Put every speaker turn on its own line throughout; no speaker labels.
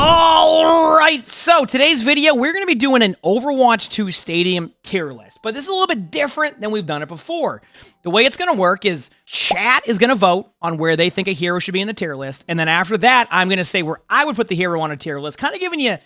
All right, so today's video, we're going to be doing an Overwatch 2 Stadium tier list, but this is a little bit different than we've done it before. The way it's going to work is chat is going to vote on where they think a hero should be in the tier list, and then after that, I'm going to say where I would put the hero on a tier list, kind of giving you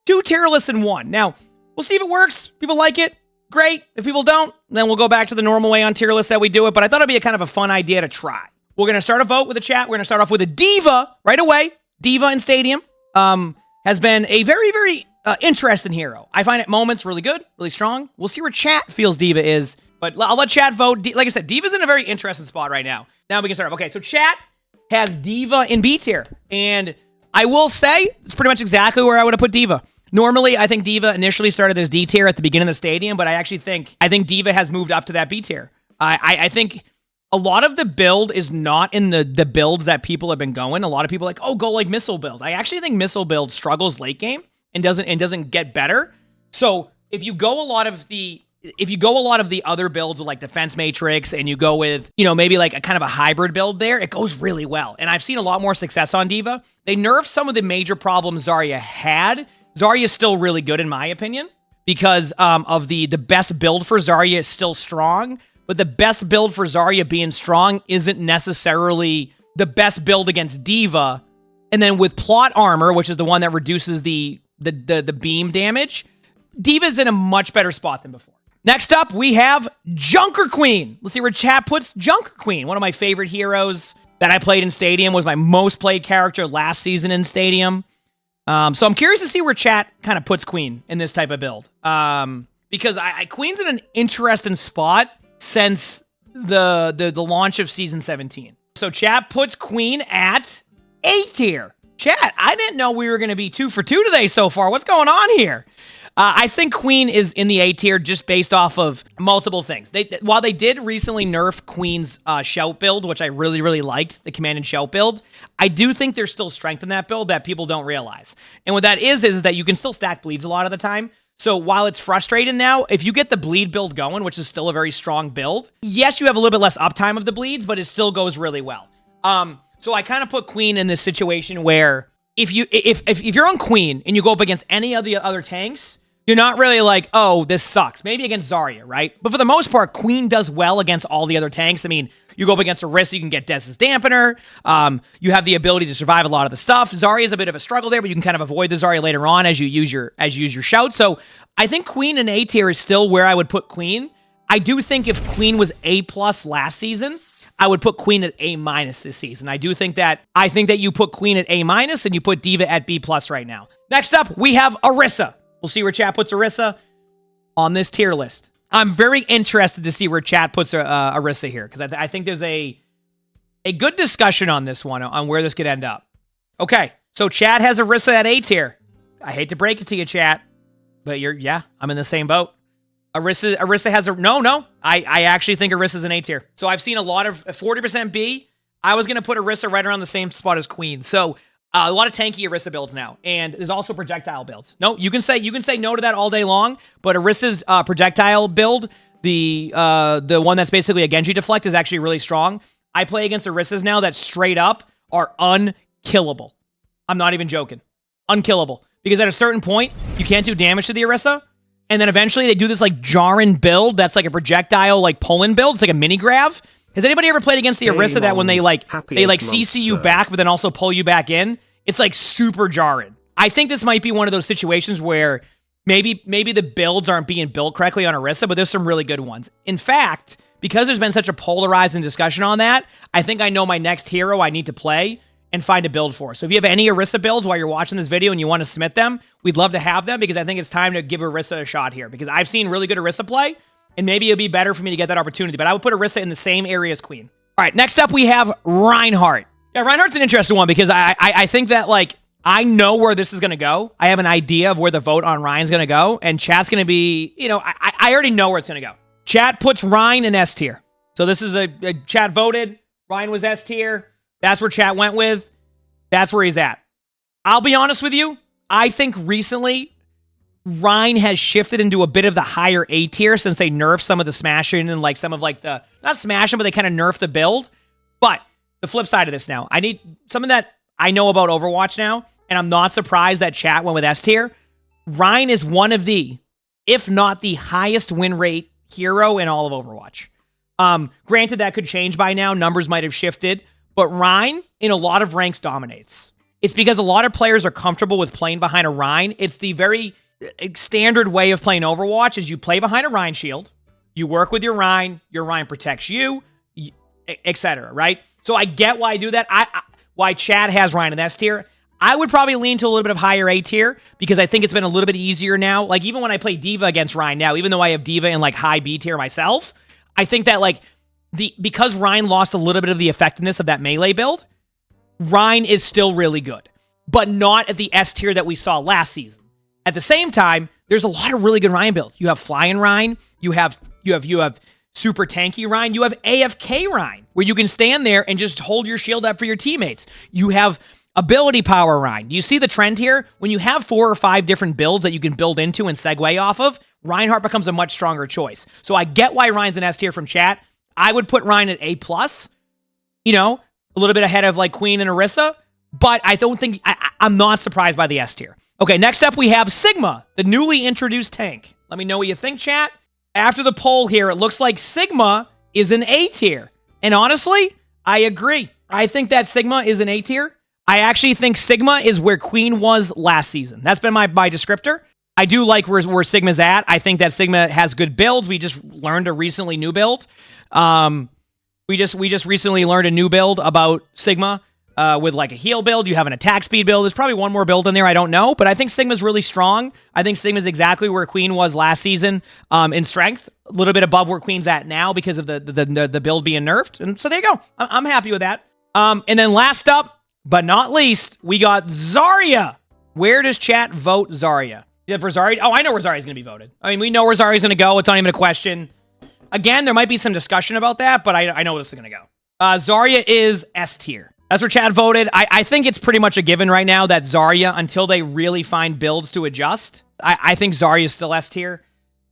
two tier lists in one. Now, we'll see if it works. People like it, great. If people don't, then we'll go back to the normal way on tier lists that we do it, but I thought it'd be a kind of a fun idea to try. We're going to start a vote with the chat. We're going to start off with a D.Va right away. D.Va in Stadium. Has been a very, very interesting hero. I find at moments really good, really strong. We'll see where chat feels D.Va is, but I'll let chat vote. Like I said, D.Va's in a very interesting spot right now. Now we can start off. Okay, so chat has D.Va in B tier, and I will say it's pretty much exactly where I would have put D.Va. Normally, I think D.Va initially started as D tier at the beginning of the Stadium, but I think D.Va has moved up to that B tier. I think a lot of the build is not in the builds that people have been going. A lot of people are like, oh, go like missile build. I actually think missile build struggles late game and doesn't get better. So if you go a lot of the other builds with like defense matrix and you go with, maybe like a kind of a hybrid build there, it goes really well. And I've seen a lot more success on D.Va. They nerfed some of the major problems Zarya had. Zarya is still really good in my opinion because of the best build for Zarya is still strong. But the best build for Zarya being strong isn't necessarily the best build against D.Va. And then with plot armor, which is the one that reduces the beam damage, D.Va's in a much better spot than before. Next up, we have Junker Queen. Let's see where chat puts Junker Queen. One of my favorite heroes that I played in Stadium, was my most played character last season in Stadium. So I'm curious to see where chat kind of puts Queen in this type of build. Because Queen's in an interesting spot since the launch of Season 17. So chat puts Queen at A tier. Chat, I didn't know we were going to be 2 for 2 today so far. What's going on here? I think Queen is in the A tier just based off of multiple things. While they did recently nerf Queen's shout build, which I really, really liked, the command and shout build, I do think there's still strength in that build that people don't realize. And what that is that you can still stack bleeds a lot of the time. So while it's frustrating now, if you get the bleed build going, which is still a very strong build, yes, you have a little bit less uptime of the bleeds, but it still goes really well. So I kind of put Queen in this situation where if you're on Queen and you go up against any of the other tanks, you're not really like, oh, this sucks. Maybe against Zarya, right? But for the most part, Queen does well against all the other tanks. I mean, you go up against Orisa, you can get Dez's Dampener. You have the ability to survive a lot of the stuff. Zarya is a bit of a struggle there, but you can kind of avoid the Zarya later on as you use your shout. So I think Queen in A tier is still where I would put Queen. I do think if Queen was A+ last season, I would put Queen at A- this season. I think that you put Queen at A- and you put D.Va at B+ right now. Next up, we have Orisa. We'll see where chat puts Orisa on this tier list. I'm very interested to see where chat puts Orisa here, because I think there's a good discussion on this one, on where this could end up. Okay, so chat has Orisa at A tier. I hate to break it to you, chat, but I'm in the same boat. Orisa has I actually think Orisa's an A tier. So I've seen a lot of 40% B. I was going to put Orisa right around the same spot as Queen. So a lot of tanky Orisa builds now, and there's also projectile builds. No, you can say no to that all day long, but Orisa's projectile build, the one that's basically a Genji deflect, is actually really strong. I play against Orisa's now that straight up are unkillable. I'm not even joking. Unkillable. Because at a certain point, you can't do damage to the Orisa, and then eventually they do this like Jaren build that's like a projectile like Poland build. It's like a mini grav. Has anybody ever played against the Orisa that when they CC you back, but then also pull you back in? It's like super jarring. I think this might be one of those situations where maybe the builds aren't being built correctly on Orisa, but there's some really good ones. In fact, because there's been such a polarizing discussion on that, I think I know my next hero I need to play and find a build for. So if you have any Orisa builds while you're watching this video and you want to submit them, we'd love to have them, because I think it's time to give Orisa a shot here, because I've seen really good Orisa play, and maybe it'd be better for me to get that opportunity. But I would put Orisa in the same area as Queen. All right, next up we have Reinhardt. Yeah, Reinhardt's an interesting one, because I think that, like, I know where this is going to go. I have an idea of where the vote on Ryan's going to go, and chat's going to be, I already know where it's going to go. Chat puts Ryan in S tier. So this is a chat voted. Ryan was S tier. That's where chat went with. That's where he's at. I'll be honest with you. I think recently Ryan has shifted into a bit of the higher A tier since they nerfed some of the smashing and like some of like the, not smashing, but they kind of nerfed the build. But the flip side of this now, I need something that I know about Overwatch now and I'm not surprised that chat went with S tier. Rein is one of the, if not the highest win rate hero in all of Overwatch. Granted, that could change by now. Numbers might have shifted. But Rein, in a lot of ranks, dominates. It's because a lot of players are comfortable with playing behind a Rein. It's the very standard way of playing Overwatch is you play behind a Rein shield. You work with your Rein protects you, etc., right? So I get why I do that. Why Chad has Rein in S tier. I would probably lean to a little bit of higher A tier because I think it's been a little bit easier now. Like, even when I play D.Va against Rein now, even though I have D.Va in, like, high B tier myself, I think that, like, because Rein lost a little bit of the effectiveness of that melee build, Rein is still really good, but not at the S tier that we saw last season. At the same time, there's a lot of really good Rein builds. You have Flying Rein, you have super tanky Rein, you have AFK Rein, where you can stand there and just hold your shield up for your teammates. You have ability power Rein. Do you see the trend here? When you have 4 or 5 different builds that you can build into and segue off of, Reinhardt becomes a much stronger choice. So I get why Rein's an S tier from chat. I would put Rein at A+, you know, a little bit ahead of, like, Queen and Orisa, but I don't think, I'm not surprised by the S tier. Okay, next up we have Sigma, the newly introduced tank. Let me know what you think, chat. After the poll here, it looks like Sigma is an A tier. And honestly, I agree. I think that Sigma is an A tier. I actually think Sigma is where Queen was last season. That's been my descriptor. I do like where Sigma's at. I think that Sigma has good builds. We just learned a recently new build. We just recently learned a new build about Sigma with, like, a heal build. You have an attack speed build. There's probably one more build in there. I don't know, but I think Sigma's really strong. I think Sigma's exactly where Queen was last season in strength. A little bit above where Queen's at now because of the build being nerfed. And so there you go. I'm happy with that. And then last up, but not least, we got Zarya. Where does chat vote Zarya? Yeah, for Zarya? Oh, I know where Zarya's going to be voted. I mean, we know where Zarya's going to go. It's not even a question. Again, there might be some discussion about that, but I know where this is going to go. Zarya is S tier. That's where chat voted. I think it's pretty much a given right now that Zarya, until they really find builds to adjust, I think Zarya is still S tier.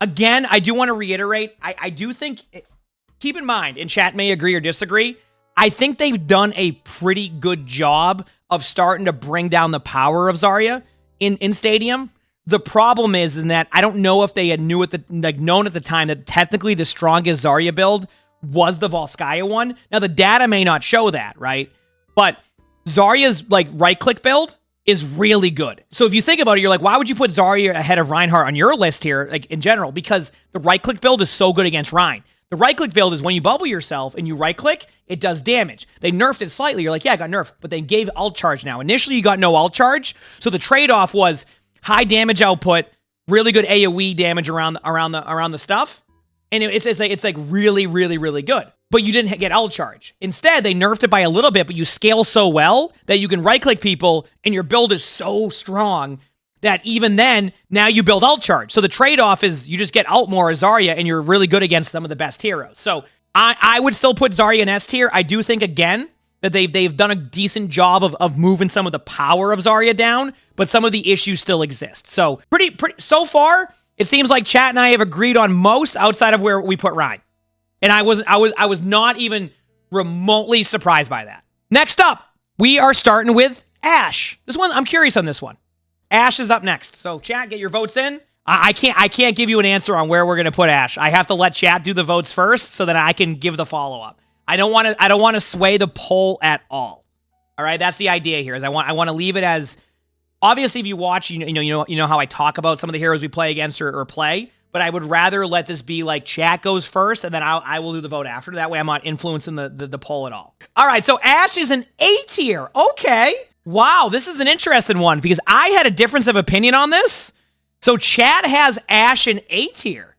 Again, I do want to reiterate, I do think, keep in mind, and chat may agree or disagree, I think they've done a pretty good job of starting to bring down the power of Zarya in Stadium. The problem is in that I don't know if they had known at the time that technically the strongest Zarya build was the Volskaya one. Now, the data may not show that, right? But Zarya's, like, right-click build is really good. So if you think about it, you're like, why would you put Zarya ahead of Reinhardt on your list here, like, in general? Because the right-click build is so good against Rein. The right-click build is when you bubble yourself and you right-click, it does damage. They nerfed it slightly. You're like, yeah, I got nerfed, but they gave ult charge now. Initially, you got no ult charge, so the trade-off was high damage output, really good AoE damage around the stuff, and it's like really, really, really good. But you didn't get ult charge. Instead, they nerfed it by a little bit, but you scale so well that you can right-click people, and your build is so strong that even then, now you build ult charge. So the trade-off is you just get ult more as Zarya, and you're really good against some of the best heroes. So I would still put Zarya in S tier. I do think, again, that they've done a decent job of moving some of the power of Zarya down, but some of the issues still exist. So pretty so far, it seems like chat and I have agreed on most outside of where we put Rein. And I was not even remotely surprised by that. Next up, we are starting with Ashe. This one, I'm curious on this one. Ashe is up next. So chat, get your votes in. I can't give you an answer on where we're going to put Ashe. I have to let chat do the votes first so that I can give the follow-up. I don't want to sway the poll at all. All right, that's the idea here. Is I want to leave it as, obviously if you watch, you know how I talk about some of the heroes we play against or play, but I would rather let this be like chat goes first and then I will do the vote after. That way I'm not influencing the poll at all. All right, so Ashe is an A tier. Okay. Wow, this is an interesting one because I had a difference of opinion on this. So chat has Ashe in A tier.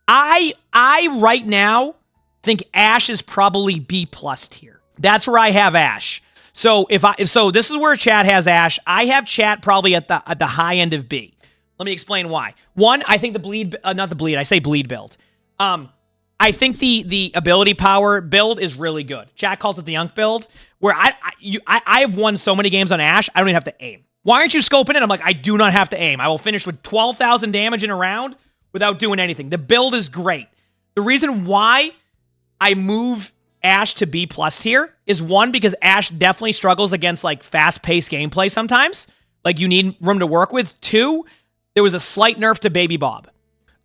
I right now think Ashe is probably B+ tier. That's where I have Ashe. So so this is where chat has Ashe. I have chat probably at the high end of B. Let me explain why. One, I think the bleed, not the bleed, I say bleed build. I think the ability power build is really good. Chat calls it the Unk build, where I have won so many games on Ashe, I don't even have to aim. Why aren't you scoping it? I'm like, I do not have to aim. I will finish with 12,000 damage in a round without doing anything. The build is great. The reason why I move Ash to B plus tier is one, because Ash definitely struggles against like fast-paced gameplay sometimes. Like you need room to work with. Two, there was a slight nerf to Baby Bob.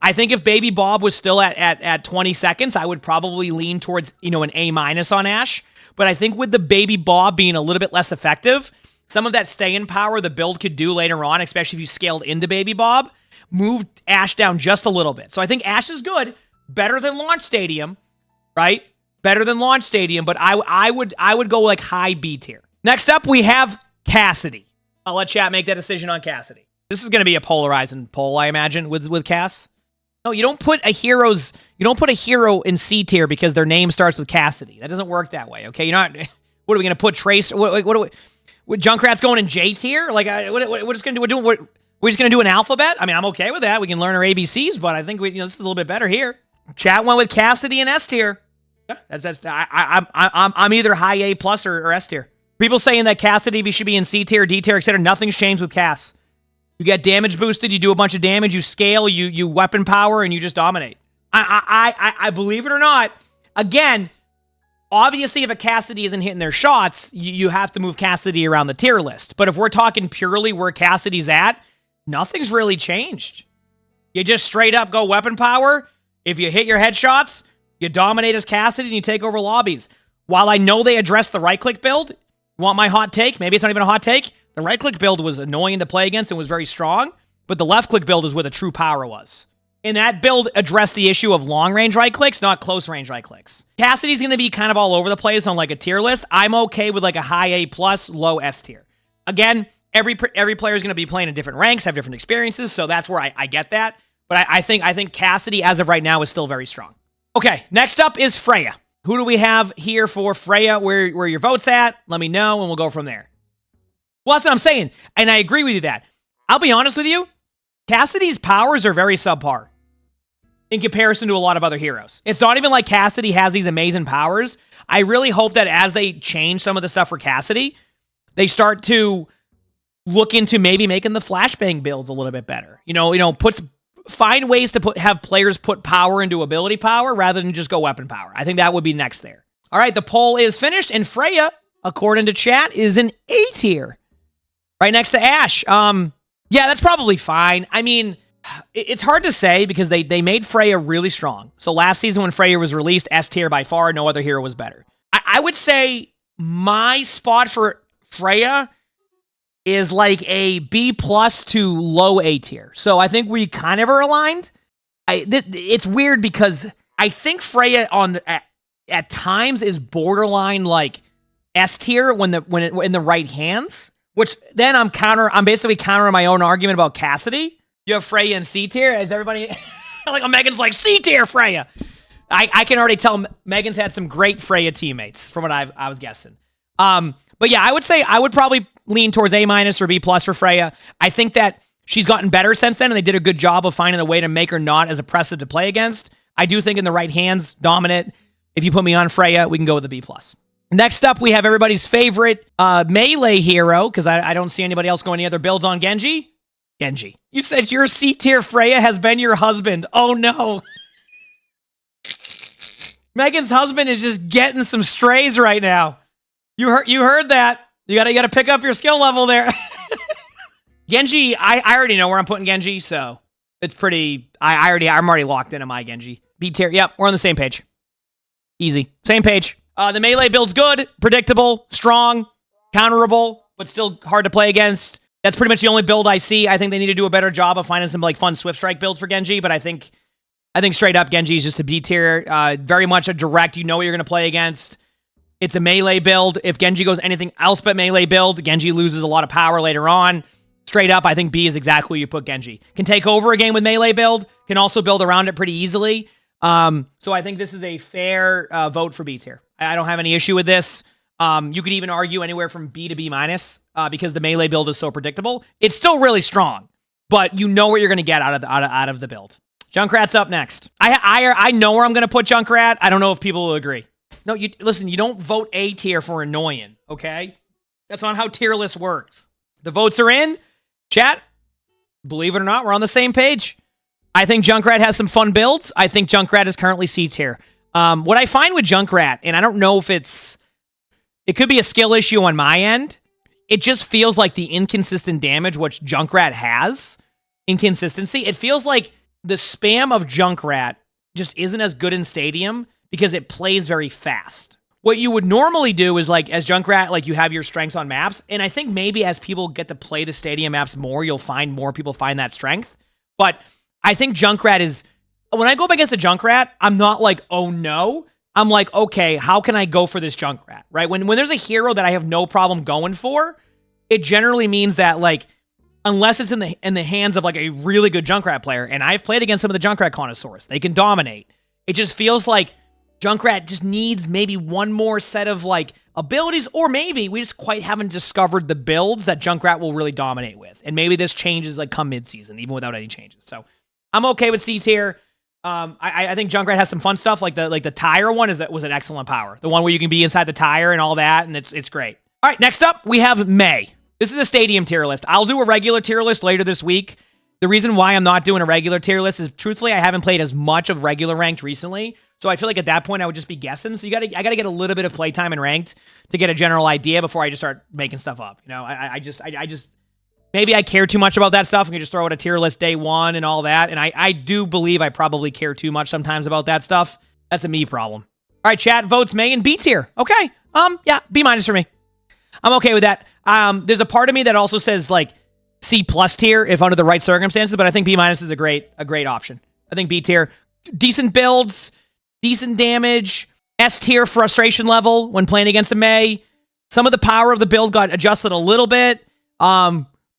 I think if Baby Bob was still at 20 seconds, I would probably lean towards, you know, an A- on Ash. But I think with the Baby Bob being a little bit less effective, some of that stay-in power the build could do later on, especially if you scaled into Baby Bob, moved Ash down just a little bit. So I think Ash is good, better than Launch Stadium, right? Better than Launch Stadium, but I would go like high B tier. Next up, we have Cassidy. I'll let chat make that decision on Cassidy. This is going to be a polarizing poll, I imagine, with Cass. No, you don't put a hero in C tier because their name starts with Cassidy. That doesn't work that way, okay? You're not. What are we going to put Trace? What Junkrat's going in J tier? Like, we're just going to do. We're just going to do an alphabet? I mean, I'm okay with that. We can learn our ABCs, but I think this is a little bit better here. Chat went with Cassidy and S tier. I'm either high A plus or S tier. People saying that Cassidy should be in C tier, D tier, etc. Nothing's changed with Cass. You get damage boosted, you do a bunch of damage, you scale, you weapon power, and you just dominate. I believe it or not, again, obviously if a Cassidy isn't hitting their shots, you have to move Cassidy around the tier list. But if we're talking purely where Cassidy's at, nothing's really changed. You just straight up go weapon power. If you hit your headshots, you dominate as Cassidy and you take over lobbies. While I know they addressed the right-click build, you want my hot take? Maybe it's not even a hot take. The right-click build was annoying to play against and was very strong, but the left-click build is where the true power was. And that build addressed the issue of long-range right-clicks, not close-range right-clicks. Cassidy's going to be kind of all over the place on like a tier list. I'm okay with like a high A+, low S tier. Again, every player is going to be playing in different ranks, have different experiences, so that's where I get that. But I think Cassidy, as of right now, is still very strong. Okay, next up is Freya. Who do we have here for Freya? Where your vote's at? Let me know, and we'll go from there. Well, that's what I'm saying, and I agree with you that. I'll be honest with you, Cassidy's powers are very subpar in comparison to a lot of other heroes. It's not even like Cassidy has these amazing powers. I really hope that as they change some of the stuff for Cassidy, they start to look into maybe making the flashbang builds a little bit better. Find ways to have players put power into ability power rather than just go weapon power. I think that would be next there. All right, the poll is finished, and Freya, according to chat, is an A tier. Right next to Ash. Yeah, that's probably fine. I mean, it's hard to say because they made Freya really strong. So last season when Freya was released, S tier by far, no other hero was better. I would say my spot for Freya is like a B+ to low A tier. So I think we kind of are aligned. It's weird because I think Freya at times is borderline like S tier when in the right hands. Which then I'm basically countering my own argument about Cassidy. You have Freya in C tier. Is everybody like Megan's like C tier Freya? I can already tell Megan's had some great Freya teammates from what I was guessing. But yeah, I would say I would probably lean towards A- or B+ for Freya. I think that she's gotten better since then, and they did a good job of finding a way to make her not as oppressive to play against. I do think in the right hands, dominant. If you put me on Freya, we can go with the B+. Next up, we have everybody's favorite melee hero, because I don't see anybody else going any other builds on Genji. Genji. You said your C tier Freya has been your husband. Oh no. Megan's husband is just getting some strays right now. You heard that. You gotta pick up your skill level there. Genji, I already know where I'm putting Genji, so it's pretty. I'm already locked into my Genji. B tier. Yep, we're on the same page. Easy. Same page. The melee build's good, predictable, strong, counterable, but still hard to play against. That's pretty much the only build I see. I think they need to do a better job of finding some like fun Swift Strike builds for Genji, but I think straight up Genji is just a B tier. Very much a direct, you know what you're going to play against. It's a melee build. If Genji goes anything else but melee build, Genji loses a lot of power later on. Straight up, I think B is exactly where you put Genji. Can take over a game with melee build, can also build around it pretty easily. So I think this is a fair vote for B tier. I don't have any issue with this. You could even argue anywhere from B to B-, because the melee build is so predictable. It's still really strong, but you know what you're going to get out of the build. Junkrat's up next. I know where I'm going to put Junkrat. I don't know if people will agree. No, listen, you don't vote A tier for annoying, okay? That's not how tier list works. The votes are in. Chat, believe it or not, we're on the same page. I think Junkrat has some fun builds. I think Junkrat is currently C tier. What I find with Junkrat, and I don't know if it could be a skill issue on my end, it just feels like the inconsistent damage which Junkrat has, inconsistency, it feels like the spam of Junkrat just isn't as good in Stadium because it plays very fast. What you would normally do is, like, as Junkrat, like, you have your strengths on maps, and I think maybe as people get to play the Stadium maps more, you'll find more people find that strength. But I think Junkrat is... When I go up against a Junkrat, I'm not like, oh no. I'm like, okay, how can I go for this Junkrat, right? When there's a hero that I have no problem going for, it generally means that, like, unless it's in the hands of, like, a really good Junkrat player, and I've played against some of the Junkrat connoisseurs, they can dominate. It just feels like Junkrat just needs maybe one more set of, like, abilities, or maybe we just quite haven't discovered the builds that Junkrat will really dominate with. And maybe this changes, like, come mid-season, even without any changes. So I'm okay with C tier. I think Junkrat has some fun stuff, like the tire one was an excellent power. The one where you can be inside the tire and all that, and it's great. All right, next up, we have Mei. This is a Stadium tier list. I'll do a regular tier list later this week. The reason why I'm not doing a regular tier list is, truthfully, I haven't played as much of regular ranked recently. So I feel like at that point I would just be guessing. So I gotta get a little bit of playtime in ranked to get a general idea before I just start making stuff up. You know, I just maybe I care too much about that stuff and can just throw out a tier list day one and all that. And I do believe I probably care too much sometimes about that stuff. That's a me problem. All right, chat votes Mei in B tier. Okay. Yeah, B- for me. I'm okay with that. There's a part of me that also says, like, C+ tier if under the right circumstances, but I think B- is a great option. I think B tier, decent builds, decent damage, S tier frustration level when playing against a Mei. Some of the power of the build got adjusted a little bit.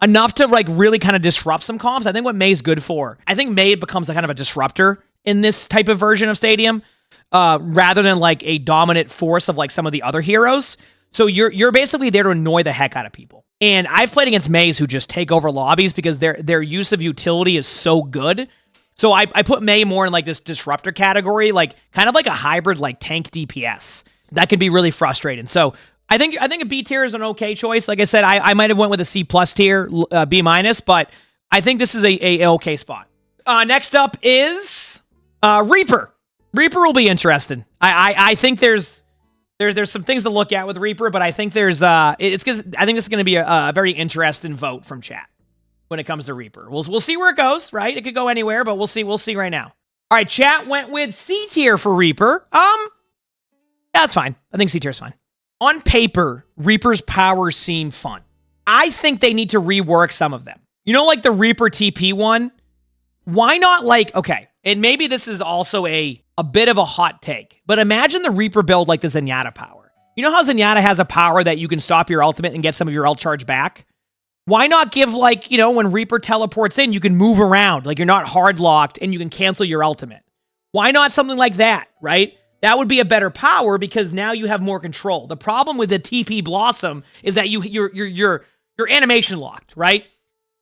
Enough to, like, really kind of disrupt some comps. I think what Mei's good for. I think Mei becomes a kind of a disruptor in this type of version of Stadium, rather than, like, a dominant force of, like, some of the other heroes. So you're basically there to annoy the heck out of people. And I've played against Meis who just take over lobbies because their use of utility is so good. So I put Mei more in, like, this disruptor category, like kind of like a hybrid, like, tank DPS. That can be really frustrating. So I think a B tier is an okay choice. Like I said, I might have went with a C+ tier, B-, but I think this is a okay spot. Next up is Reaper. Reaper will be interesting. I think there's some things to look at with Reaper, but I think I think this is going to be a very interesting vote from chat when it comes to Reaper. We'll see where it goes, right? It could go anywhere, but we'll see right now. All right, chat went with C tier for Reaper. Yeah, that's fine. I think C tier is fine. On paper, Reaper's powers seem fun. I think they need to rework some of them. You know, like the Reaper TP one? Why not, like, okay, and maybe this is also a bit of a hot take, but imagine the Reaper build like the Zenyatta power. You know how Zenyatta has a power that you can stop your ultimate and get some of your ult charge back? Why not give, like, you know, when Reaper teleports in, you can move around, like you're not hard locked and you can cancel your ultimate. Why not something like that, right? That would be a better power because now you have more control. The problem with the TP Blossom is that you're animation locked, right?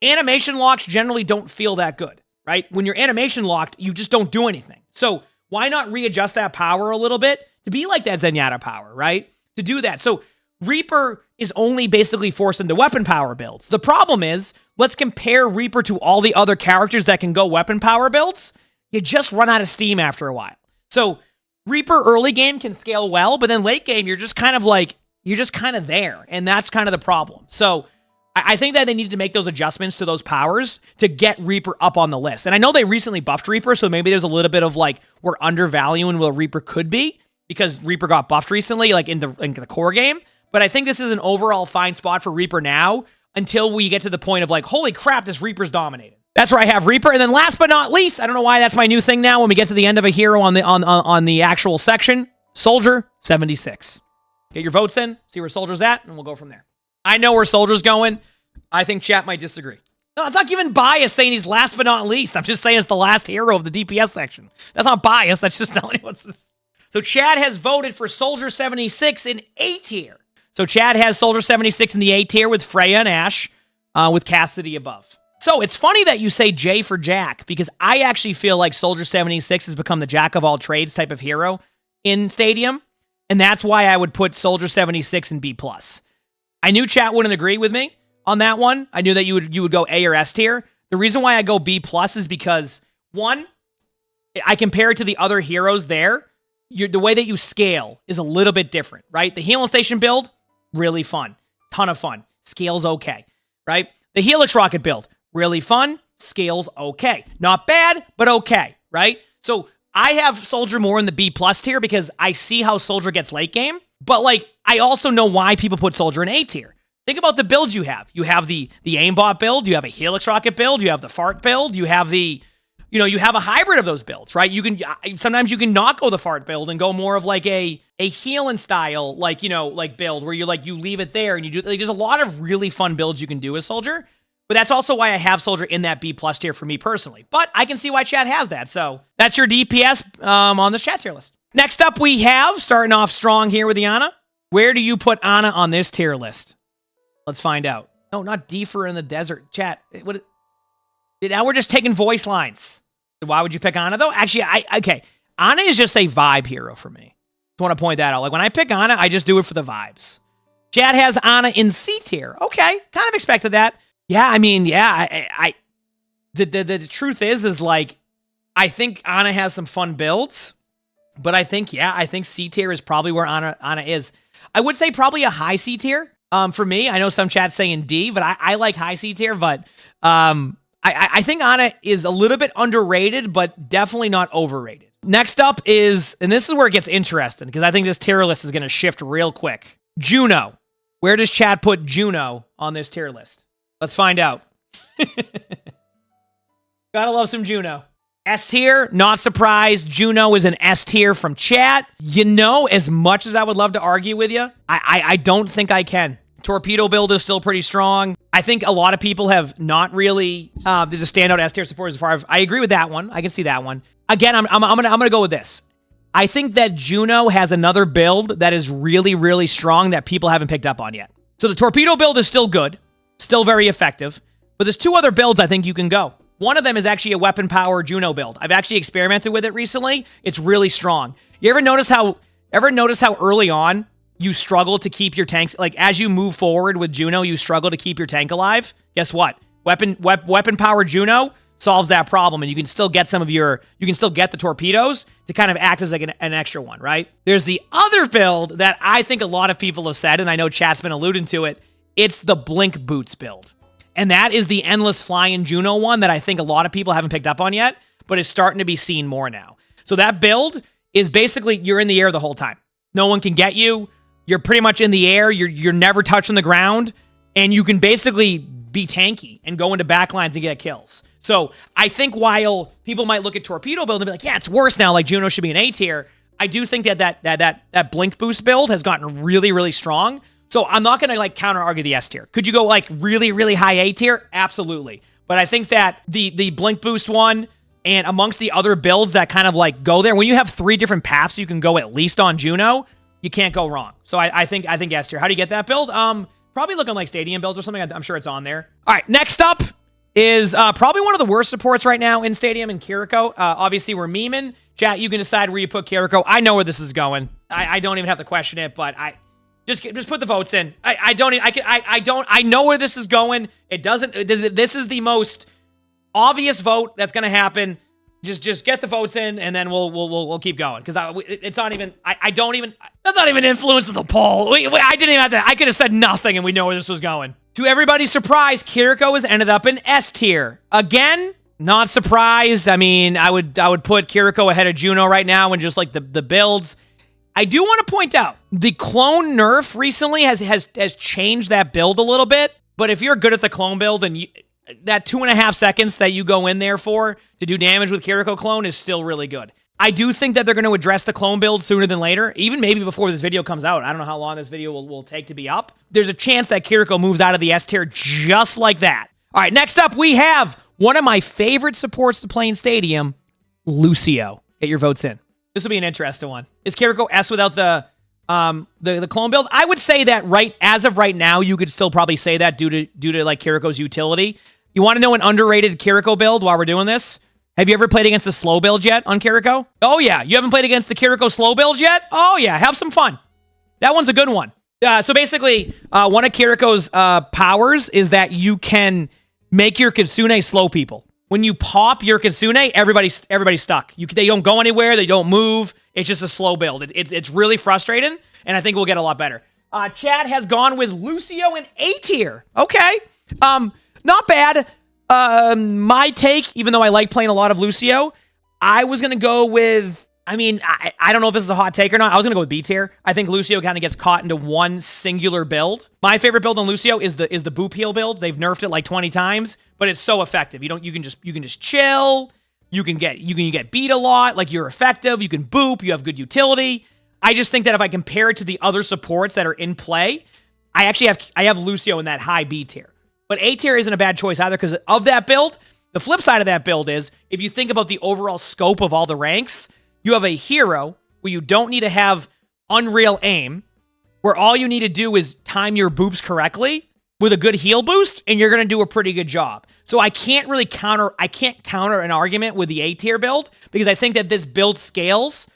Animation locks generally don't feel that good, right? When you're animation locked, you just don't do anything. So why not readjust that power a little bit to be like that Zenyatta power, right? To do that. So Reaper is only basically forced into weapon power builds. The problem is, let's compare Reaper to all the other characters that can go weapon power builds. You just run out of steam after a while. So Reaper early game can scale well, but then late game, you're just kind of there. And that's kind of the problem. So I think that they need to make those adjustments to those powers to get Reaper up on the list. And I know they recently buffed Reaper, so maybe there's a little bit of, like, we're undervaluing what Reaper could be because Reaper got buffed recently, like in the core game. But I think this is an overall fine spot for Reaper now until we get to the point of, like, holy crap, this Reaper's dominated. That's where I have Reaper. And then last but not least, I don't know why that's my new thing now when we get to the end of a hero on the actual section, Soldier 76. Get your votes in, see where Soldier's at, and we'll go from there. I know where Soldier's going. I think chat might disagree. No, it's not giving bias saying he's last but not least. I'm just saying it's the last hero of the DPS section. That's not bias. That's just telling you what's this. So chat has voted for Soldier 76 in A tier. So chat has Soldier 76 in the A tier with Freya and Ashe, with Cassidy above. So it's funny that you say J for Jack, because I actually feel like Soldier 76 has become the jack of all trades type of hero in Stadium. And that's why I would put Soldier 76 in B+. I knew chat wouldn't agree with me on that one. I knew that you would go A or S tier. The reason why I go B+ is because, one, I compare it to the other heroes there. the way that you scale is a little bit different, right? The Healing Station build, really fun. Ton of fun. Scales okay, right? The Helix Rocket build, really fun. Scales okay. Not bad, but okay, right? So I have Soldier more in the B+ tier because I see how Soldier gets late game, but like I also know why people put Soldier in A tier. Think about the builds you have. You have the aimbot build, you have a Helix Rocket build, you have the fart build, you have the, you have a hybrid of those builds, right? Sometimes you can not go the fart build and go more of like a healing style, like, like build where you leave it there and you do, like, there's a lot of really fun builds you can do as Soldier. But that's also why I have Soldier in that B+ tier for me personally. But I can see why chat has that. So that's your DPS on this chat tier list. Next up, we have, starting off strong here with Ana. Where do you put Ana on this tier list? Let's find out. No, not Deefer in the desert. Chat. Now we're just taking voice lines. Why would you pick Ana, though? Actually, okay. Ana is just a vibe hero for me. I want to point that out. Like, when I pick Ana, I just do it for the vibes. Chat has Ana in C tier. Okay. Kind of expected that. Yeah, I mean, yeah, the truth is like, I think Ana has some fun builds, but I think C tier is probably where Ana is. I would say probably a high C tier for me. I know some chat's saying D, but I like high C tier, but I think Ana is a little bit underrated, but definitely not overrated. Next up is, and this is where it gets interesting, because I think this tier list is going to shift real quick. Juno. Where does chat put Juno on this tier list? Let's find out. Gotta love some Juno. S tier, not surprised. Juno is an S tier from chat. As much as I would love to argue with you, I don't think I can. Torpedo build is still pretty strong. I think a lot of people have not really. There's a standout S tier support as far as I agree with that one. I can see that one. Again, I'm gonna go with this. I think that Juno has another build that is really, really strong that people haven't picked up on yet. So the torpedo build is still good. Still very effective. But there's two other builds I think you can go. One of them is actually a weapon power Juno build. I've actually experimented with it recently. It's really strong. You ever notice how early on you struggle to keep your tanks, like as you move forward with Juno, you struggle to keep your tank alive? Guess what? Weapon power Juno solves that problem, and you can still get the torpedoes to kind of act as like an extra one, right? There's the other build that I think a lot of people have said, and I know chat's been alluding to it. It's the Blink Boots build. And that is the endless flying Juno one that I think a lot of people haven't picked up on yet, but is starting to be seen more now. So that build is basically, you're in the air the whole time. No one can get you. You're pretty much in the air. You're never touching the ground. And you can basically be tanky and go into backlines and get kills. So I think while people might look at Torpedo build and be like, yeah, it's worse now, like Juno should be an A tier, I do think that Blink Boost build has gotten really, really strong. So I'm not going to like counter argue the S tier. Could you go like really, really high A tier? Absolutely. But I think that the Blink Boost one and amongst the other builds that kind of like go there, when you have 3 different paths you can go at least on Juno, you can't go wrong. So I think S tier. How do you get that build? Probably looking like stadium builds or something. I'm sure it's on there. All right, next up is probably one of the worst supports right now in stadium in Kiriko. Obviously we're memeing. Chat, you can decide where you put Kiriko. I know where this is going. I don't even have to question it, but Just put the votes in. I know where this is going. It doesn't. This is the most obvious vote that's going to happen. Just get the votes in, and then we'll keep going because it's not even. That's not even influencing the poll. I didn't even have to. I could have said nothing, and we know where this was going. To everybody's surprise, Kiriko has ended up in S tier again. Not surprised. I mean, I would put Kiriko ahead of Juno right now, and just like the builds. I do want to point out, the clone nerf recently has changed that build a little bit, but if you're good at the clone build, and that 2.5 seconds that you go in there for to do damage with Kiriko clone is still really good. I do think that they're going to address the clone build sooner than later, even maybe before this video comes out. I don't know how long this video will take to be up. There's a chance that Kiriko moves out of the S tier just like that. All right, next up, we have one of my favorite supports to play in Stadium, Lucio. Get your votes in. This will be an interesting one. Is Kiriko S without the clone build? I would say that as of right now, you could still probably say that due to like Kiriko's utility. You want to know an underrated Kiriko build while we're doing this? Have you ever played against the slow build yet on Kiriko? Oh yeah, you haven't played against the Kiriko slow build yet? Oh yeah, have some fun. That one's a good one. So basically, one of Kiriko's powers is that you can make your Kitsune slow people. When you pop your Kitsune, everybody's stuck. They don't go anywhere. They don't move. It's just a slow build. It's really frustrating, and I think we'll get a lot better. Chad has gone with Lucio in A tier. Okay. Not bad. My take, even though I like playing a lot of Lucio, I was going to go with... I mean, I don't know if this is a hot take or not. I was going to go with B tier. I think Lucio kind of gets caught into one singular build. My favorite build on Lucio is the boop heal build. They've nerfed it like 20 times, but it's so effective. You can just chill. You can get beat a lot. Like, you're effective. You can boop. You have good utility. I just think that if I compare it to the other supports that are in play, I have Lucio in that high B tier. But A tier isn't a bad choice either because of that build. The flip side of that build is, if you think about the overall scope of all the ranks, you have a hero where you don't need to have unreal aim, where all you need to do is time your boops correctly with a good heal boost, and you're going to do a pretty good job. So I can't counter an argument with the A tier build, because I think that this build scales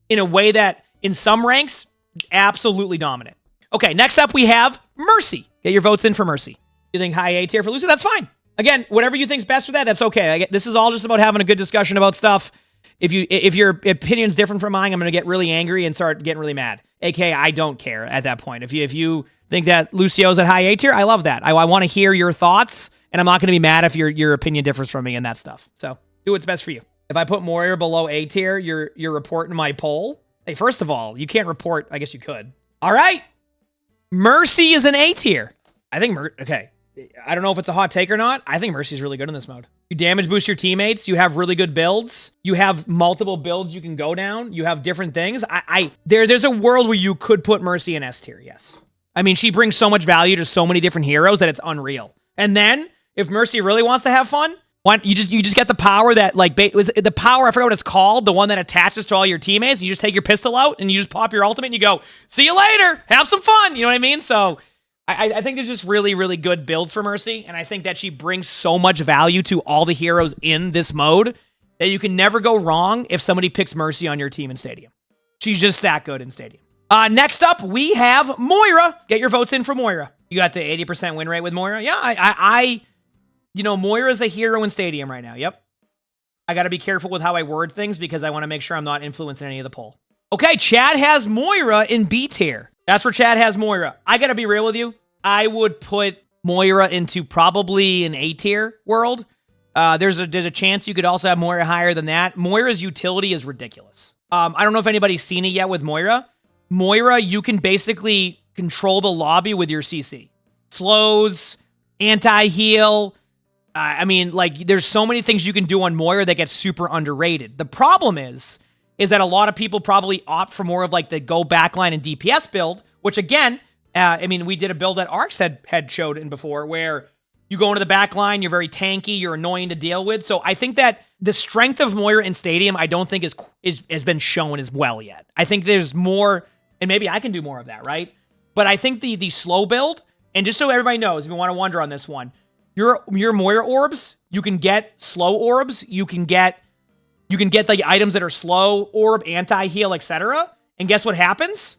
in a way that in some ranks, absolutely dominant. Okay, next up we have Mercy. Get your votes in for Mercy. You think high A tier for Lucy? That's fine. Again, whatever you think's best for that, that's okay. This is all just about having a good discussion about stuff. If your opinion's different from mine, I'm going to get really angry and start getting really mad. AKA, I don't care at that point. If you think that Lucio's at high A tier, I love that. I want to hear your thoughts, and I'm not going to be mad if your opinion differs from me and that stuff. So do what's best for you. If I put Moira below A tier, you're reporting my poll. Hey, first of all, you can't report. I guess you could. All right. Mercy is an A tier. I think okay. I don't know if it's a hot take or not. I think Mercy's really good in this mode. You damage boost your teammates. You have really good builds. You have multiple builds you can go down. You have different things. There's a world where you could put Mercy in S tier, yes. I mean, she brings so much value to so many different heroes that it's unreal. And then, if Mercy really wants to have fun, you just get the power that, like, was the power, I forgot what it's called, the one that attaches to all your teammates, and you just take your pistol out, and you just pop your ultimate, and you go, see you later, have some fun, you know what I mean? So... I think there's just really, really good builds for Mercy, and I think that she brings so much value to all the heroes in this mode that you can never go wrong if somebody picks Mercy on your team in Stadium. She's just that good in Stadium. Next up, we have Moira. Get your votes in for Moira. You got the 80% win rate with Moira? Yeah, Moira's a hero in Stadium right now. Yep. I got to be careful with how I word things because I want to make sure I'm not influencing any of the poll. Okay, Chad has Moira in B tier. That's where Chad has Moira. I got to be real with you. I would put Moira into probably an A tier world. There's a chance you could also have Moira higher than that. Moira's utility is ridiculous. I don't know if anybody's seen it yet with Moira. Moira, you can basically control the lobby with your CC. Slows, anti-heal. I mean, like, there's so many things you can do on Moira that get super underrated. The problem is that a lot of people probably opt for more of like the go backline and DPS build, which again, I mean, we did a build that Arcs had showed in before where you go into the back line, you're very tanky, you're annoying to deal with. So I think that the strength of Moira in Stadium, I don't think has been shown as well yet. I think there's more, and maybe I can do more of that, right? But I think the slow build, and just so everybody knows, if you want to wonder on this one, your Moira orbs, you can get slow orbs, you can get like items that are slow, orb, anti-heal, etc. And guess what happens?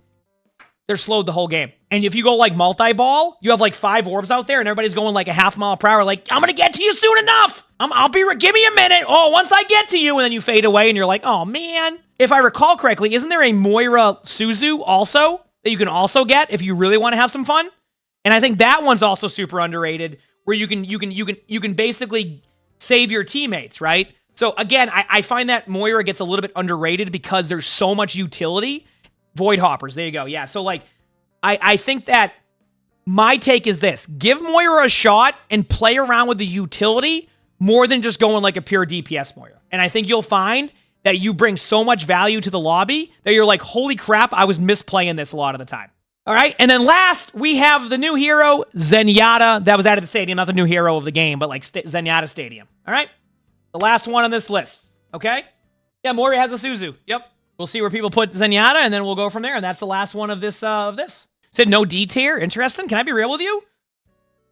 They're slowed the whole game. And if you go like multi-ball, you have like 5 orbs out there and everybody's going like a half mile per hour, like, I'm going to get to you soon enough. Give me a minute. Oh, once I get to you. And then you fade away and you're like, oh man. If I recall correctly, isn't there a Moira Suzu also that you can also get if you really want to have some fun? And I think that one's also super underrated where you can basically save your teammates, right? So again, I find that Moira gets a little bit underrated because there's so much utility. Void Hoppers, there you go. Yeah, so like, I think that my take is this. Give Moira a shot and play around with the utility more than just going like a pure DPS Moira. And I think you'll find that you bring so much value to the lobby that you're like, holy crap, I was misplaying this a lot of the time. All right, and then last, we have the new hero, Zenyatta. That was added to Stadium, not the new hero of the game, but like Zenyatta Stadium. All right, the last one on this list, okay? Yeah, Moira has a Suzu, yep. We'll see where people put Zenyatta, and then we'll go from there. And that's the last one of this. Said no D tier. Interesting. Can I be real with you?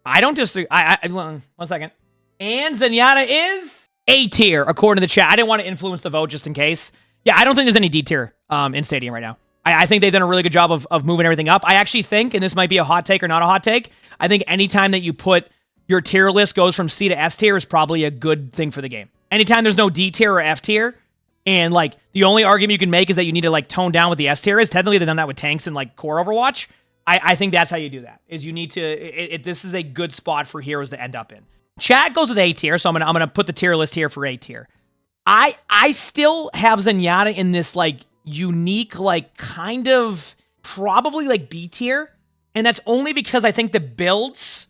I don't disagree. One second. And Zenyatta is A tier, according to the chat. I didn't want to influence the vote just in case. Yeah, I don't think there's any D tier in Stadium right now. I think they've done a really good job of moving everything up. I actually think, and this might be a hot take or not a hot take, I think anytime that you put your tier list goes from C to S tier is probably a good thing for the game. Anytime there's no D tier or F tier, And like the only argument you can make is that you need to like tone down what the S tier is. Technically, they've done that with tanks and like core Overwatch. I think that's how you do that. Is you need to. This is a good spot for heroes to end up in. Chat goes with A tier, so I'm gonna put the tier list here for A tier. I still have Zenyatta in this like unique, like kind of probably like B tier, and that's only because I think the builds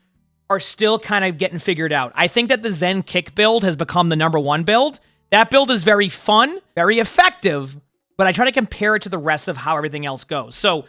are still kind of getting figured out. I think that the Zen kick build has become the #1 build. That build is very fun, very effective, but I try to compare it to the rest of how everything else goes. So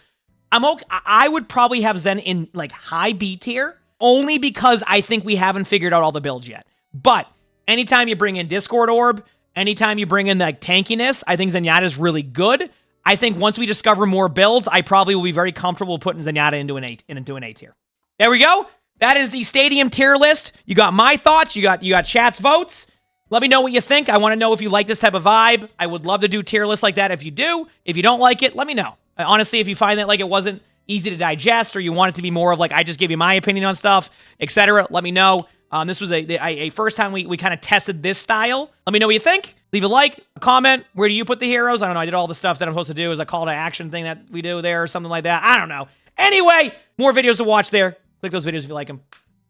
I'm okay. I would probably have Zen in like high B tier, only because I think we haven't figured out all the builds yet. But anytime you bring in Discord Orb, anytime you bring in like tankiness, I think Zenyatta is really good. I think once we discover more builds, I probably will be very comfortable putting Zenyatta into an A tier. There we go. That is the Stadium tier list. You got my thoughts. You got chat's votes. Let me know what you think. I want to know if you like this type of vibe. I would love to do tier lists like that if you do. If you don't like it, let me know. Honestly, if you find that like it wasn't easy to digest or you want it to be more of like I just give you my opinion on stuff, etc., let me know. This was a first time we kind of tested this style. Let me know what you think. Leave a like, a comment. Where do you put the heroes? I don't know. I did all the stuff that I'm supposed to do as a call to action thing that we do there or something like that. I don't know. Anyway, more videos to watch there. Click those videos if you like them.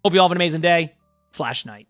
Hope you all have an amazing day / night.